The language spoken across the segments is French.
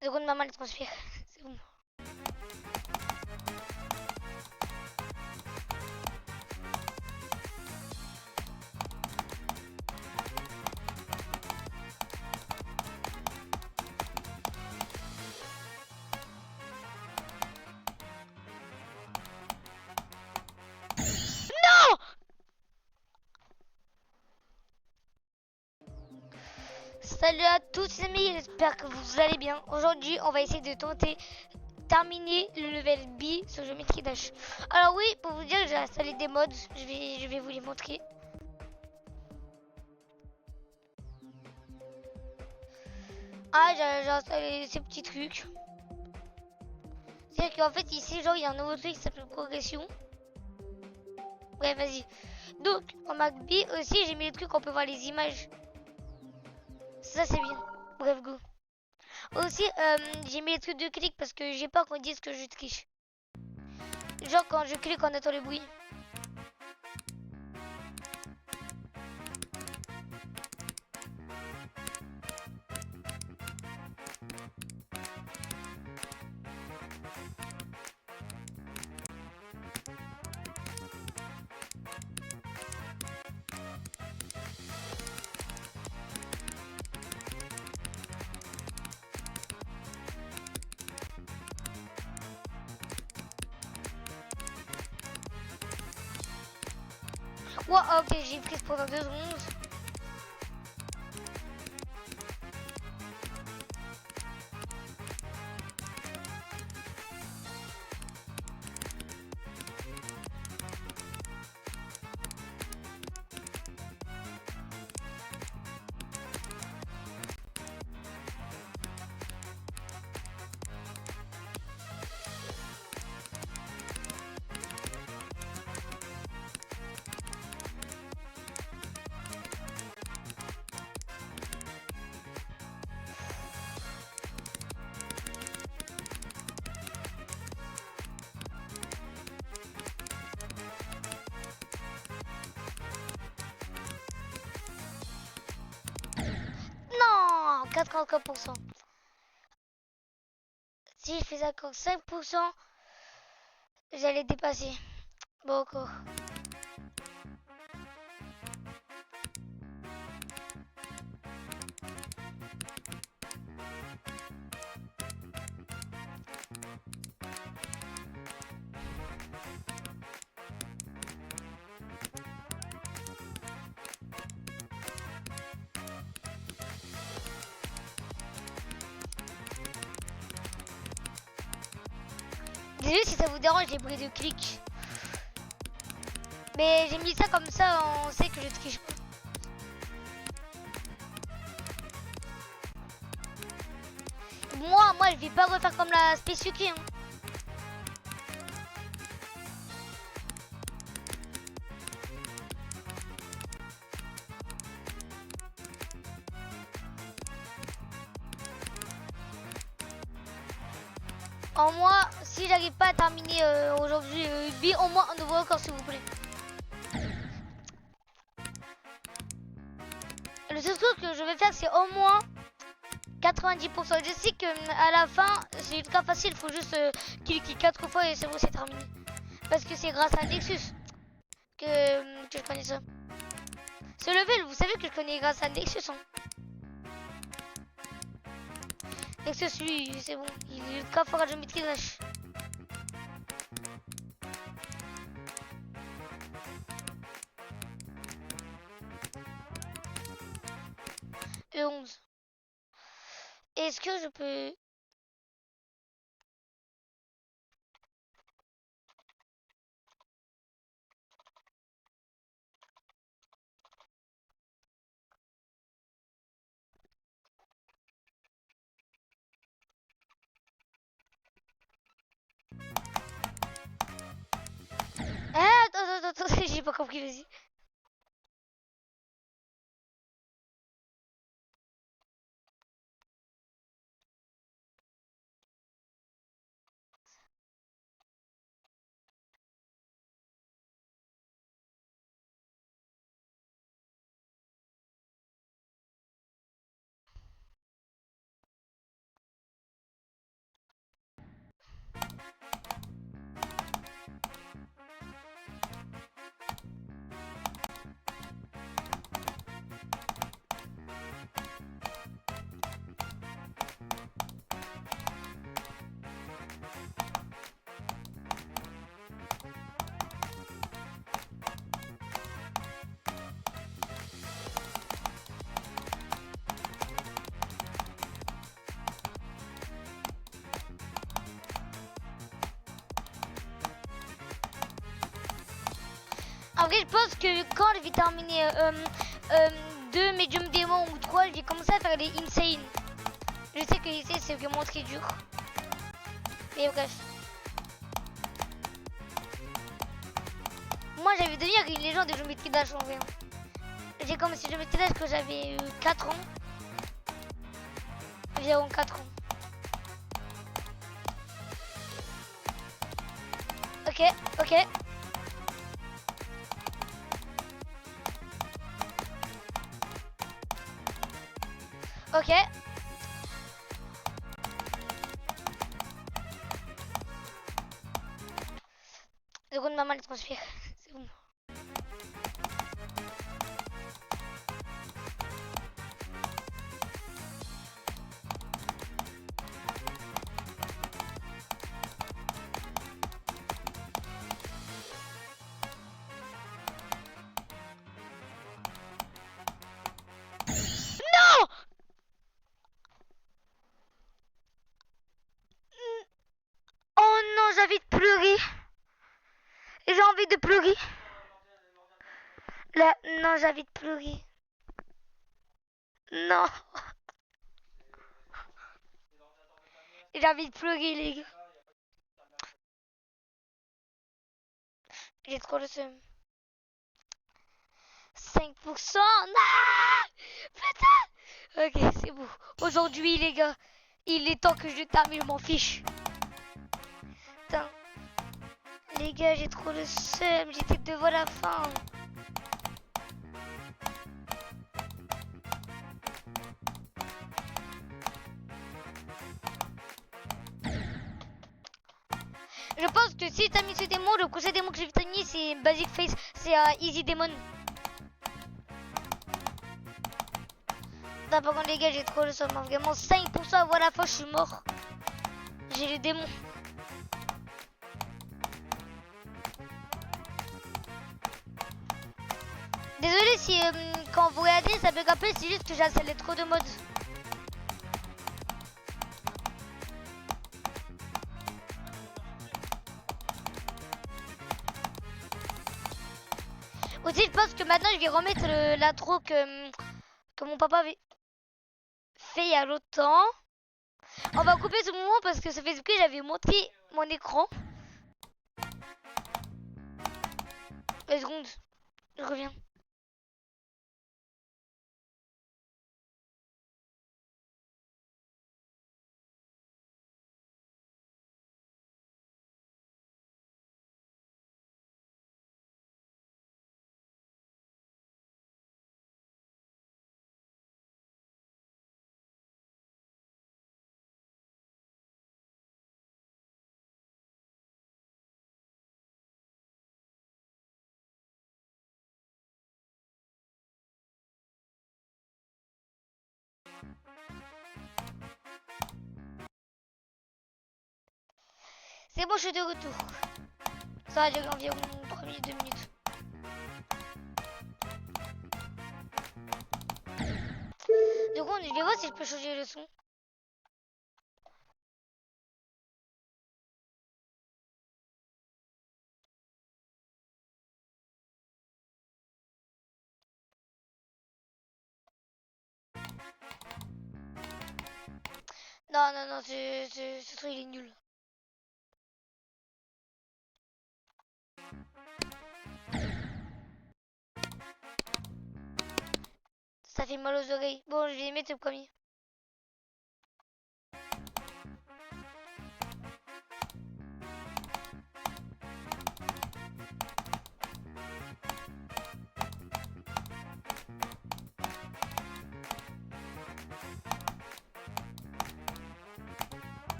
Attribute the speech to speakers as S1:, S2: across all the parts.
S1: Seconde maman les transfère. C'est bon. Non! Salut à tous les amis, j'espère que vous allez bien. Aujourd'hui, on va essayer de terminer le level B sur Geometry Dash. Alors oui, pour vous dire, j'ai installé des mods, je vais vous les montrer. Ah, j'ai installé ces petits trucs. C'est-à-dire qu'en fait, ici, genre, il y a un nouveau truc qui s'appelle progression. Ouais, vas-y. Donc, en Mac B aussi, j'ai mis le truc, on peut voir les images. Ça, c'est bien. Bref, go. Aussi, j'ai mis les trucs de clic parce que j'ai peur qu'on dise que je triche. Genre, quand je clique, on entend le bruit. Wow, ok, j'ai prise pendant 2 secondes. Non, 84%. Si je faisais encore 5%, j'allais dépasser. Bon, encore. Désolé si ça vous dérange les bruits de clic. Mais j'ai mis ça comme ça, on sait que je triche pas. Moi, je vais pas refaire comme la Space Yuki, hein. En moi, si j'arrive pas à terminer aujourd'hui B, au moins un nouveau record s'il vous plaît. Le seul truc que je vais faire, c'est au moins 90%. Je sais qu'à la fin, c'est ultra facile, il faut juste cliquer 4 fois et c'est bon, c'est terminé. Parce que c'est grâce à Nexus que je connais ça. Ce level, vous savez que je connais grâce à Nexus, hein. Nexus, lui, c'est bon, il est ultra fort à Geometry Dash. E11. Est-ce que je peux... Ah, attends, j'ai pas compris, vas-y. En vrai, je pense que quand je vais terminer 2 Medium Démon ou 3, je vais commencer à faire les Insane. Je sais que Insane, c'est vraiment très dur. Mais bref. Moi, j'avais devenir une légende de géométrie d'âge en vrai. J'ai commencé géométrie d'âge quand j'avais 4 ans. Environ 4 ans. Ok, ok. Ok. Seconde maman les transpire. C'est bon. Non! Oh non, j'ai envie de pleurer. J'ai envie de pleurer. Là, non, j'ai envie de pleurer. Non. J'ai envie de pleurer, les gars. J'ai trop le seum. 5%. Non! Putain! Ok, c'est bon. Aujourd'hui, les gars, il est temps que je termine, je m'en fiche. Putain. Les gars, j'ai trop le seum. J'étais devant la fin. Je pense que si t'as mis ce démon, le prochain démon que je vais terminer, c'est Basic Face. C'est Easy Demon. Non, par contre, les gars, j'ai trop le seum. Vraiment, 5% avant la fin, je suis mort. J'ai le démon. Désolé si quand vous regardez ça bug un peu, c'est juste que j'ai installé trop de modes. Aussi je pense que maintenant je vais remettre l'intro que mon papa avait fait il y a longtemps. On va couper ce moment parce que sur Facebook j'avais montré mon écran. 2 secondes, je reviens. C'est bon, je suis de retour. Ça va durer environ 3 minutes, 2 minutes. Du coup, je vais voir si je peux changer le son. Non, non, non, ce truc il est nul. Ça fait mal aux oreilles. Bon, je vais mettre le premier.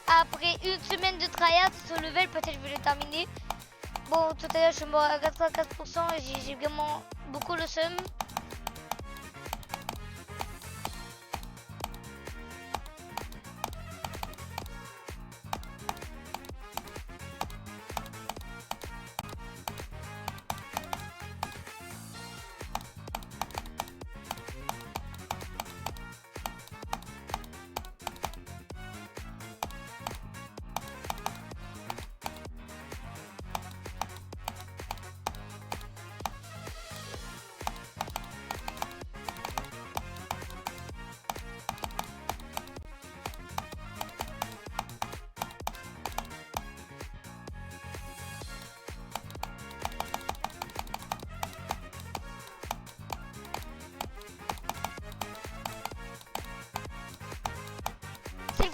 S1: Après une semaine de tryhard sur level, peut-être je vais le terminer. Bon, tout à l'heure, je suis mort à 84% et j'ai vraiment beaucoup le seum.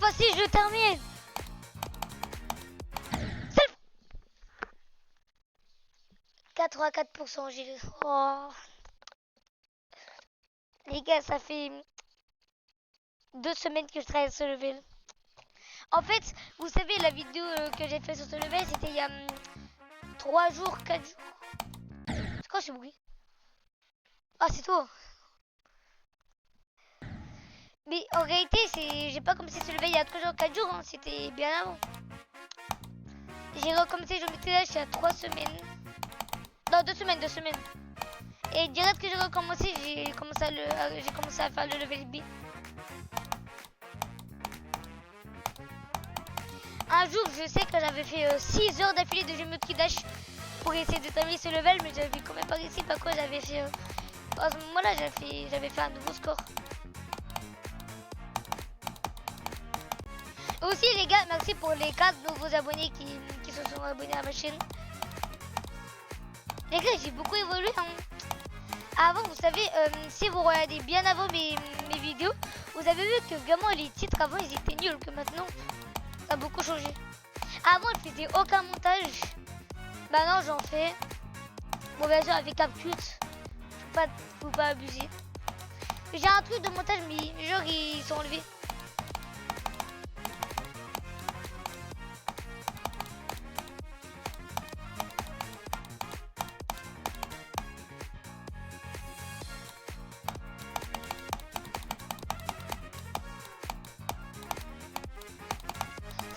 S1: fois-ci, je termine. Self. 84%, j'ai... Oh. Les gars, ça fait 2 semaines que je travaille sur ce level. En fait, vous savez, la vidéo que j'ai fait sur ce level, c'était il y a 3 jours, 4 jours. C'est quoi ce bruit? Ah, c'est toi. Mais en réalité, j'ai pas commencé ce level il y a 3 jours, 4 jours. Hein. C'était bien avant. J'ai recommencé, je m'étais là il y a 3 semaines. Non, 2 semaines, 2 semaines. Et direct que j'ai recommencé, j'ai commencé à faire le level B. Un jour, je sais que j'avais fait 6 heures d'affilée de jeu multi dash pour essayer de terminer ce level, mais j'avais quand même pas réussi. Par quoi j'avais fait à ce moment-là, j'avais fait un nouveau score. Aussi les gars, merci pour les 4 nouveaux abonnés qui se sont abonnés à ma chaîne. Les gars, j'ai beaucoup évolué. Hein. Avant, vous savez, si vous regardez bien avant mes vidéos, vous avez vu que vraiment les titres avant ils étaient nuls, que maintenant ça a beaucoup changé. Avant, je faisais aucun montage. Maintenant, j'en fais. Bon, bien sûr, avec CapCut, faut pas abuser. J'ai un truc de montage, mais genre ils sont enlevés.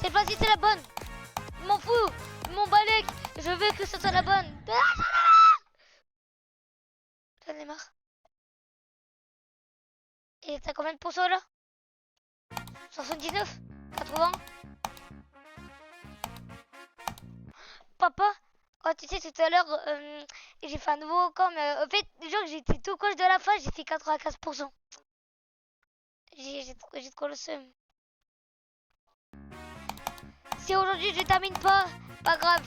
S1: Cette fois-ci, c'est la bonne. Je m'en fous. Mon balèque. Je veux que ce soit la bonne. J'en ai marre. Et t'as combien de pourcents là? 79? 80? Papa? Oh, tu sais, tout à l'heure, j'ai fait un nouveau record, mais en fait, genre, j'étais tout proche de la fin, j'ai fait 95%. J'ai trop le seum. Si aujourd'hui je termine pas grave.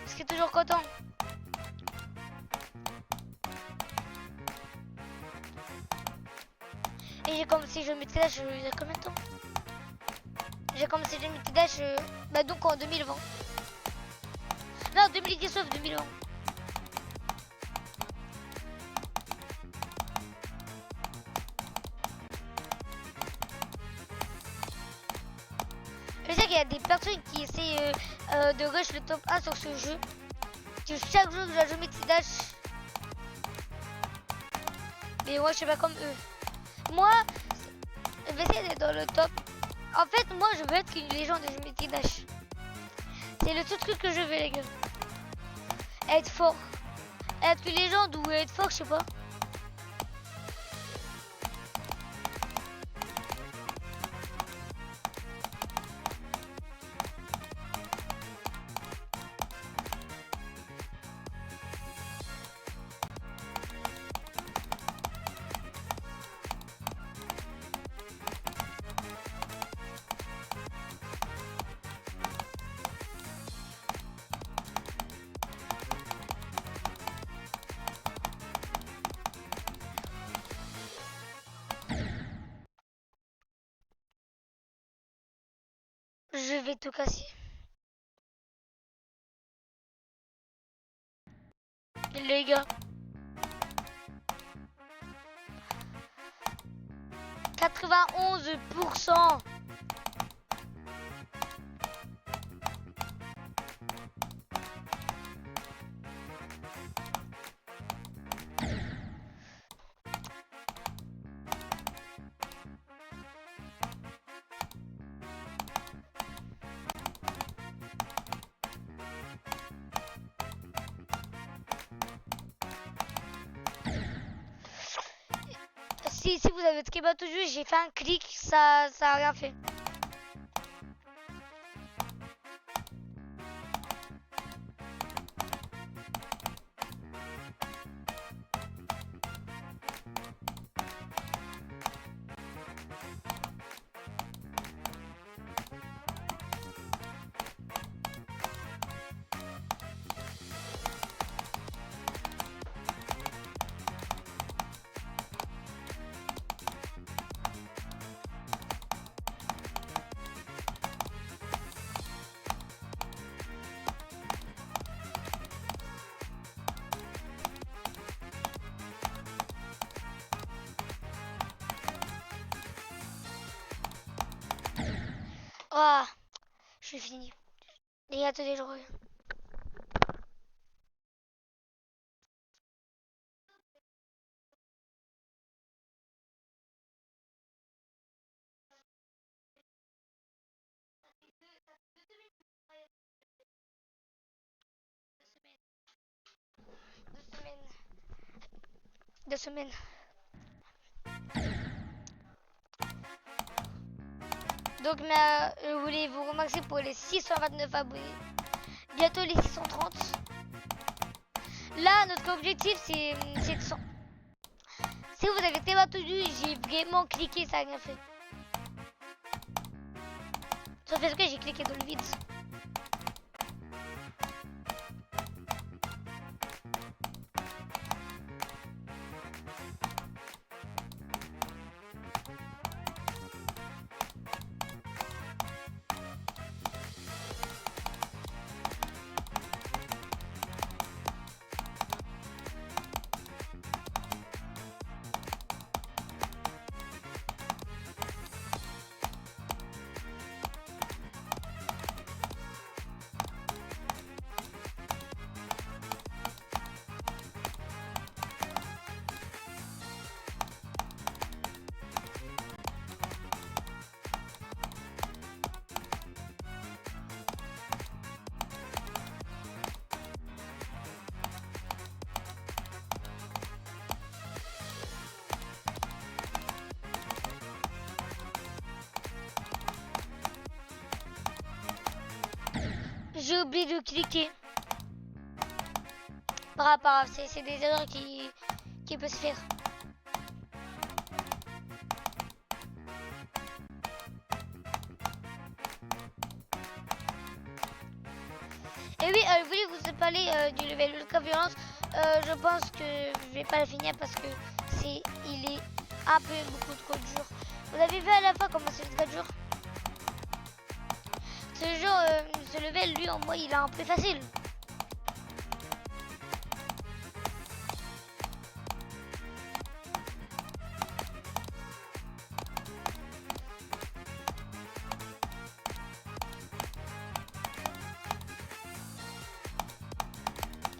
S1: Je serai toujours content. Et j'ai commencé je multi dash il y a combien de temps? J'ai commencé je multi dash donc en 2020. Non, 2019, 2020. Je sais qu'il y a des personnes qui essaient de rush le top 1 sur ce jeu. Que chaque jour je joue multi dash. Mais moi je suis pas comme eux. Moi, je vais essayer d'être dans le top. En fait, moi je veux être une légende de jeu multi dash. C'est le seul truc que je veux, les gars. Être fort. Être une légende ou être fort, je sais pas. Je vais tout casser. Les gars. 91%. Si vous avez skip tout jeu, j'ai fait un clic, ça a rien fait. Ah, je suis fini. Les gars, attendez, je reviens. Deux semaines. Donc, je voulais vous remercier pour les 629 abonnés. Bientôt les 630. Là, notre objectif, c'est 100. Si vous avez tellement entendu, j'ai vraiment cliqué, ça n'a rien fait. Sauf parce que j'ai cliqué dans le vide. J'ai oublié de cliquer. Pas grave, c'est des erreurs qui peuvent se faire. Et oui, je voulais vous parler du level Ultra Violence. Je pense que je vais pas le finir parce que il est un peu beaucoup trop dur. Vous avez vu à la fin comment c'est très dur. Ce level, lui, en moi, il est un peu facile.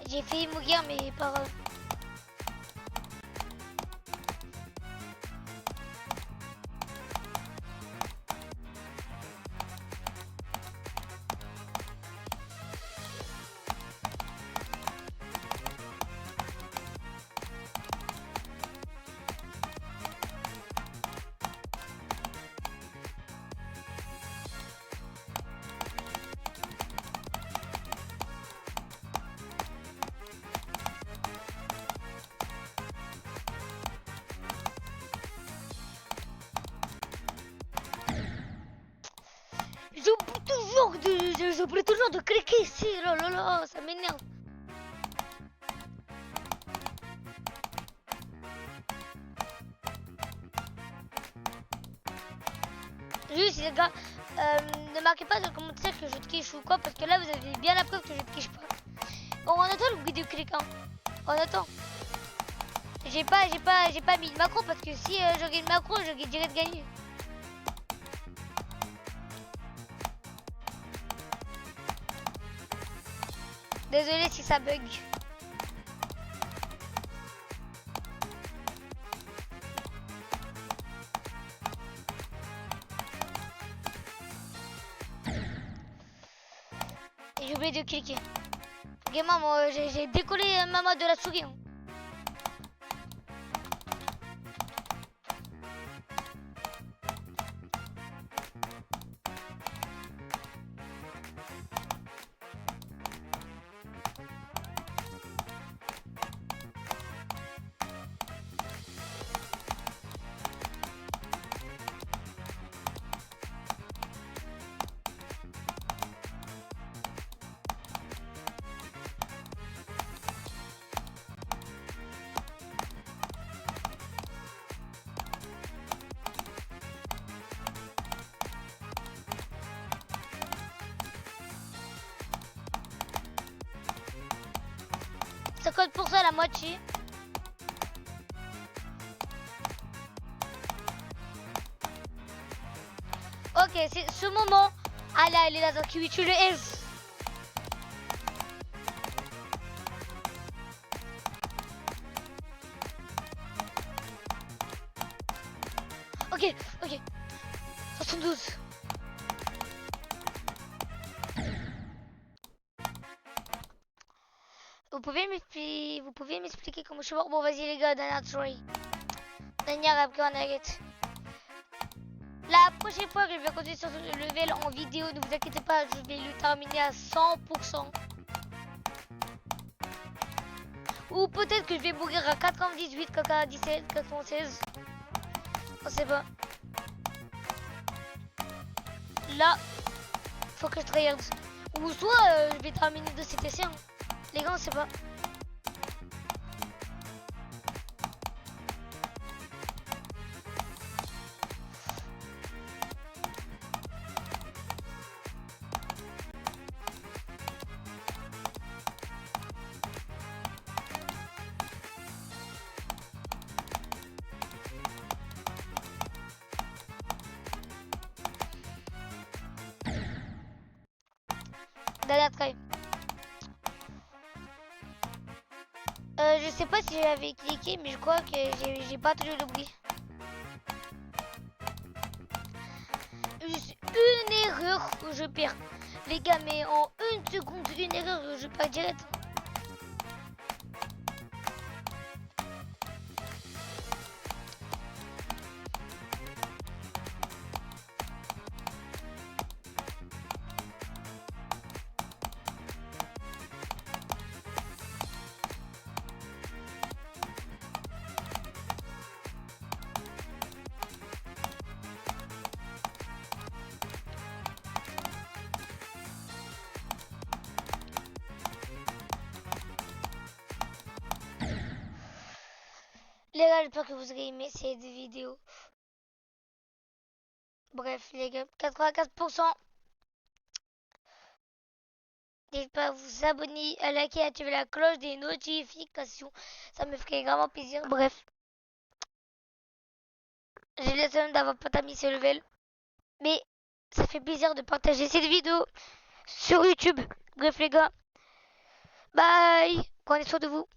S1: J'ai failli mourir, mais pas grave. J'oublie toujours de cliquer ici, là là là, ça m'énerve. Juste les gars, ne marquez pas dans le commentaire que je te quiche ou quoi, parce que là vous avez bien la preuve que je te quiche pas. Bon, on attend le vidéo clic, hein. On attend. J'ai pas mis le macro parce que si j'aurais le macro, j'aurais direct gagné. Désolé si ça bug. J'ai oublié de cliquer. Vraiment, moi, j'ai décollé ma main de la souris. Hein. Ça coûte pour ça la moitié. Ok, c'est ce moment Ah là, il est là dans Kiwi, tu le S. Ok, ok. 72. Vous pouvez m'expliquer comment je suis mort? Bon, vas-y les gars, Dana Troy. Dania Raptor Nugget. La prochaine fois que je vais continuer sur ce level en vidéo, ne vous inquiétez pas, je vais le terminer à 100%. Ou peut-être que je vais mourir à 98, 97, 96. On sait pas. Là, faut que je tryhard. Ou soit je vais terminer de CTC. Hein. Les gars, on sait pas. Dernière try. Je sais pas si j'avais cliqué, mais je crois que j'ai pas entendu le bruit. Juste une erreur, je perds. Les gars, mais en une seconde, une erreur, je perds direct. Les gars, j'espère que vous avez aimé cette vidéo. Bref, les gars, 95%. N'hésitez pas à vous abonner, à liker, à activer la cloche des notifications. Ça me ferait vraiment plaisir. Bref, j'ai le seum d'avoir pas terminé ce level. Mais ça fait plaisir de partager cette vidéo sur YouTube. Bref, les gars, bye. Prenez soin de vous.